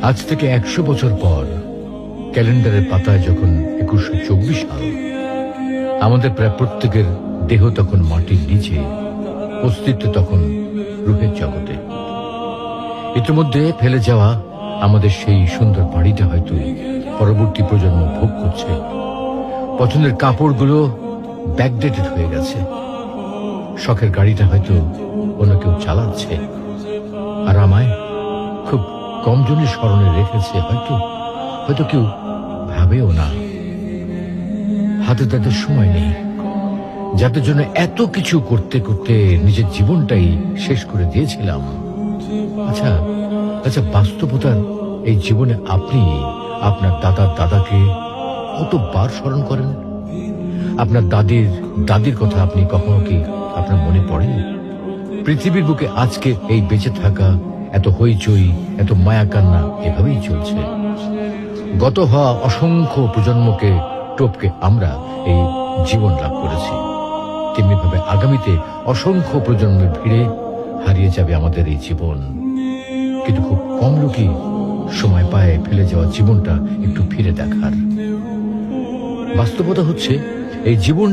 আজ থেকে 100 বছর পর ক্যালেন্ডারের পাতায় যখন 2124 সাল, আমাদের প্রায় প্রত্যেকের দেহ তখন মাটির নিচে, অস্তিত্ব তখন রূহের জগতে। ইতিমধ্যে ফেলে যাওয়া আমাদের সেই সুন্দর বাড়িটা হয়তো পরবর্তী প্রজন্ম ভোগ করছে। পছন্দের কাপড়গুলো ব্যাকডেটেড হয়ে গেছে। শখের গাড়িটা হয়তো অন্য কেউ চালাচ্ছে, আর আমায় খুব কম জনের স্মরণে রেখেছে হয়তো হয়তো কেউ ভাবেও না। হাতে তাদের সময় নেই, যাদের জন্য এত কিছু করতে করতে নিজের জীবনটাই শেষ করে দিয়েছিলাম। আচ্ছা আচ্ছা, বাস্তবতার এই জীবনে আপনি আপনার দাদার দাদাকে কতবার স্মরণ করেন? আপনার দাদির কথা আপনি কখনো কি আপনার মনে পড়ে? পৃথিবীর বুকে আজকে এই বেঁচে থাকা, এত হইচই, এত মায়া কান্না এভাবেই চলছে। গত হওয়া অসংখ্য প্রজন্মকে টপকে আমরা এই জীবন লাভ করেছি। তেমনি ভাবে আগামীতে অসংখ্য প্রজন্মের ভিড়ে হারিয়ে যাবে আমাদের এই জীবন। কিন্তু খুব কম লোকই সময় পায় ফেলে যাওয়া জীবনটা একটু ফিরে দেখার। বাস্তবতা হচ্ছে এই জীবন